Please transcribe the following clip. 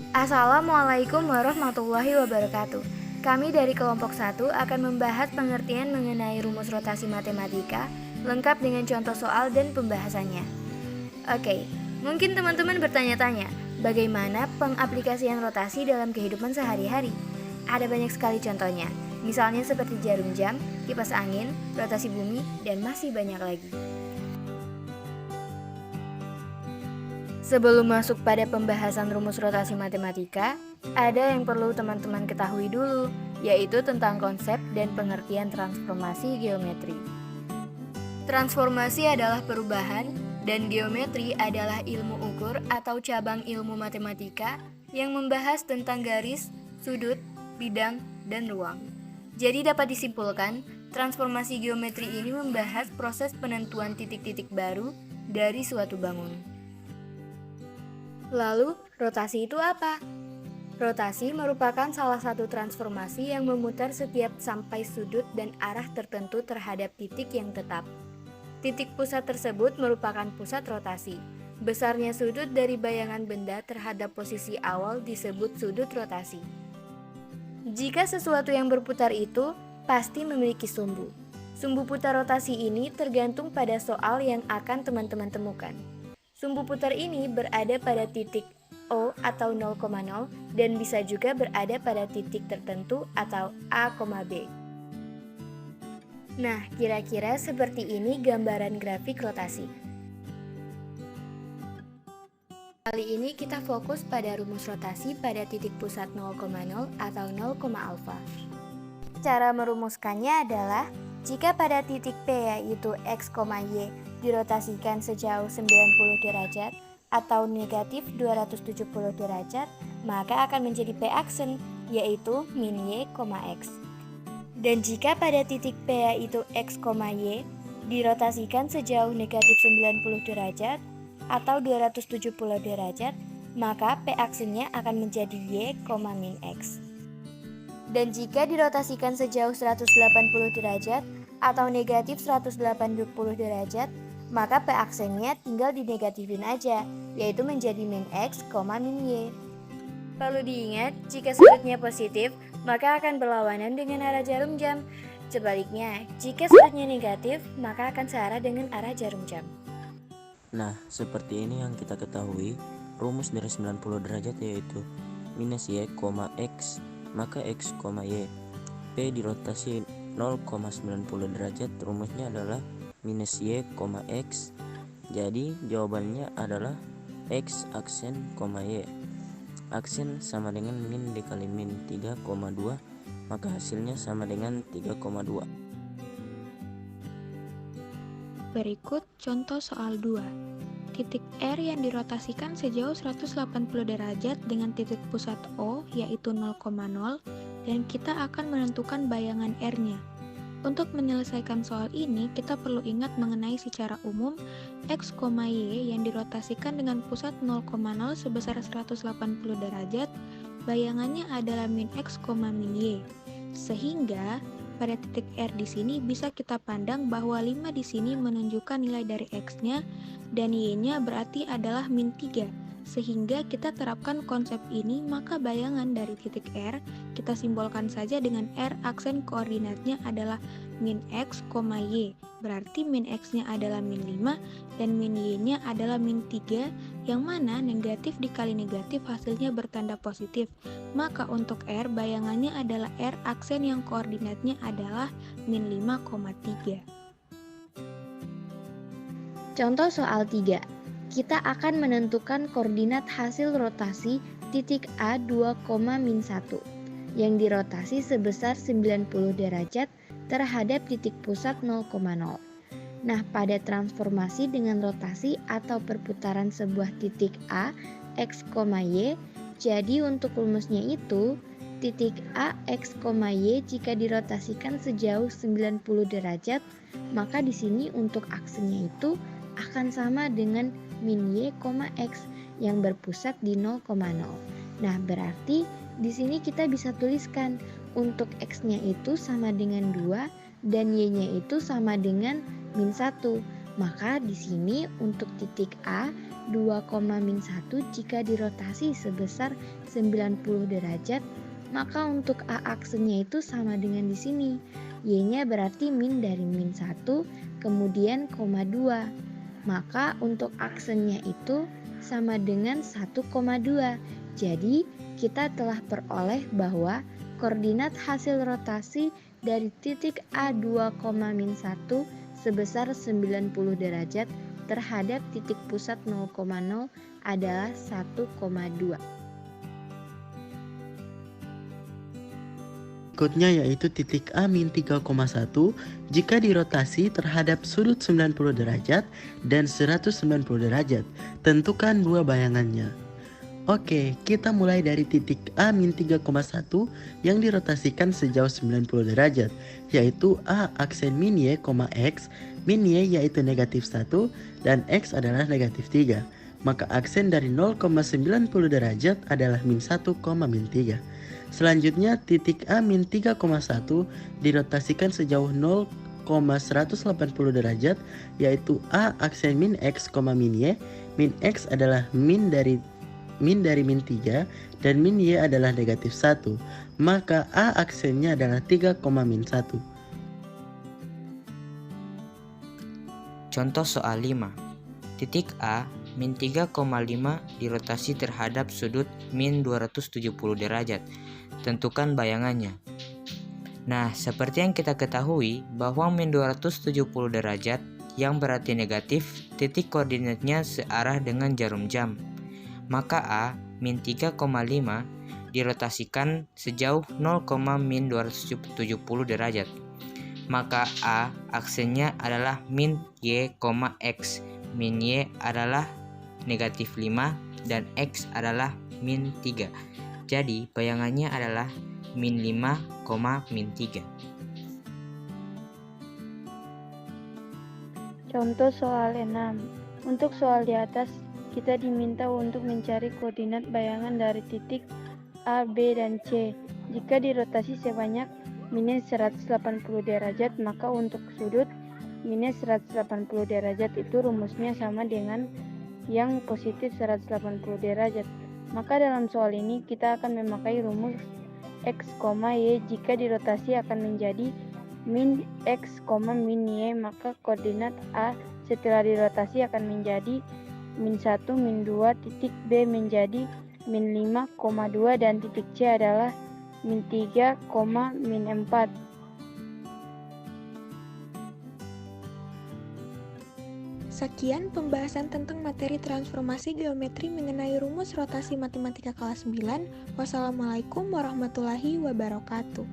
Assalamualaikum warahmatullahi wabarakatuh. Kami dari kelompok 1 akan membahas pengertian mengenai rumus rotasi matematika, lengkap dengan contoh soal dan pembahasannya. Oke, mungkin teman-teman bertanya-tanya, bagaimana pengaplikasian rotasi dalam kehidupan sehari-hari? Ada banyak sekali contohnya, misalnya seperti jarum jam, kipas angin, rotasi bumi, dan masih banyak lagi. Sebelum masuk pada pembahasan rumus rotasi matematika, ada yang perlu teman-teman ketahui dulu, yaitu tentang konsep dan pengertian transformasi geometri. Transformasi adalah perubahan, dan geometri adalah ilmu ukur atau cabang ilmu matematika yang membahas tentang garis, sudut, bidang, dan ruang. Jadi dapat disimpulkan, transformasi geometri ini membahas proses penentuan titik-titik baru dari suatu bangunan. Lalu, rotasi itu apa? Rotasi merupakan salah satu transformasi yang memutar setiap sampai sudut dan arah tertentu terhadap titik yang tetap. Titik pusat tersebut merupakan pusat rotasi. Besarnya sudut dari bayangan benda terhadap posisi awal disebut sudut rotasi. Jika sesuatu yang berputar itu pasti memiliki sumbu. Sumbu putar rotasi ini tergantung pada soal yang akan teman-teman temukan. Sumbu putar ini berada pada titik O atau 0,0 dan bisa juga berada pada titik tertentu atau A, B. Nah, kira-kira seperti ini gambaran grafik rotasi. Kali ini kita fokus pada rumus rotasi pada titik pusat 0,0 atau 0, alfa. Cara merumuskannya adalah jika pada titik P yaitu X, Y dirotasikan sejauh 90 derajat atau negatif 270 derajat, maka akan menjadi P aksen, yaitu min Y, X. Dan jika pada titik P yaitu X, Y dirotasikan sejauh negatif 90 derajat atau 270 derajat, maka P aksennya akan menjadi Y, min X. Dan jika dirotasikan sejauh 180 derajat atau negatif 180 derajat, maka P aksennya tinggal dinegatifin aja, yaitu menjadi min X, min Y. Perlu diingat, jika sudutnya positif, maka akan berlawanan dengan arah jarum jam. Sebaliknya, jika sudutnya negatif, maka akan searah dengan arah jarum jam. Nah, seperti ini yang kita ketahui, rumus dari 90 derajat yaitu minus Y, X, maka X, Y. P dirotasi 0,90 derajat, rumusnya adalah minus Y, X. Jadi jawabannya adalah X aksen, Y. Aksen sama dengan min dikali min 3,2, maka hasilnya sama dengan 3,2. Berikut contoh soal 2. Titik R yang dirotasikan sejauh 180 derajat dengan titik pusat O yaitu 0,0 dan kita akan menentukan bayangan R-nya. Untuk menyelesaikan soal ini, kita perlu ingat mengenai secara umum X, Y yang dirotasikan dengan pusat 0,0 sebesar 180 derajat, bayangannya adalah min X, min Y. Sehingga pada titik R di sini bisa kita pandang bahwa 5 di sini menunjukkan nilai dari X-nya dan Y-nya berarti adalah min 3. Sehingga kita terapkan konsep ini, maka bayangan dari titik R kita simbolkan saja dengan R aksen koordinatnya adalah min X, Y. Berarti min X-nya adalah min 5 dan min Y-nya adalah min 3, yang mana negatif dikali negatif hasilnya bertanda positif. Maka untuk R bayangannya adalah R aksen yang koordinatnya adalah min 5,3. Contoh soal 3. Kita akan menentukan koordinat hasil rotasi titik A 2,-1 yang dirotasi sebesar 90 derajat terhadap titik pusat 0,0. Nah, pada transformasi dengan rotasi atau perputaran sebuah titik A, X, Y, jadi untuk rumusnya itu, titik A, X, Y jika dirotasikan sejauh 90 derajat, maka di sini untuk aksennya itu akan sama dengan min Y, X yang berpusat di 0,0. Nah, berarti di sini kita bisa tuliskan untuk X-nya itu sama dengan 2 dan Y-nya itu sama dengan min 1. Maka di sini untuk titik A 2,-1 jika dirotasi sebesar 90 derajat, maka untuk A aksennya itu sama dengan di sini. Y-nya berarti min dari -1, kemudian koma 2. Maka untuk aksennya itu sama dengan 1,2. Jadi kita telah peroleh bahwa koordinat hasil rotasi dari titik A 2,-1 sebesar 90 derajat terhadap titik pusat 0,0 adalah 1,2. Berikutnya yaitu titik A-3,1 jika dirotasi terhadap sudut 90 derajat dan 190 derajat. Tentukan dua bayangannya. Oke, kita mulai dari titik A-3,1 yang dirotasikan sejauh 90 derajat, yaitu A aksen min Y, X, min Y yaitu -1 dan X adalah -3. Maka aksen dari 0,90 derajat adalah -1, -3. Selanjutnya titik A-3,1 dirotasikan sejauh 0,180 derajat, yaitu A aksen min X, min Y. Min X adalah min dari -3 dan min Y adalah -1. Maka A aksennya adalah 3,-1. Contoh soal 5. Titik A min 3,5 dirotasi terhadap sudut min 270 derajat. Tentukan bayangannya. Nah, seperti yang kita ketahui bahwa min 270 derajat yang berarti negatif, titik koordinatnya searah dengan jarum jam. Maka A min 3,5 dirotasikan sejauh 0,-270 derajat. Maka A aksennya adalah min Y, X. Min Y adalah -5 dan X adalah -3. Jadi bayangannya adalah -5, -3. Contoh soal 6. Untuk soal di atas, kita diminta untuk mencari koordinat bayangan dari titik A, B, dan C. Jika dirotasi sebanyak minus 180 derajat, maka untuk sudut minus 180 derajat itu rumusnya sama dengan yang positif 180 derajat. Maka dalam soal ini kita akan memakai rumus X, Y jika dirotasi akan menjadi min X, min Y, maka koordinat A setelah dirotasi akan menjadi -1, -2, titik B menjadi -5,2 dan titik C adalah -3, -4. Sekian pembahasan tentang materi transformasi geometri mengenai rumus rotasi matematika kelas 9. Wassalamualaikum warahmatullahi wabarakatuh.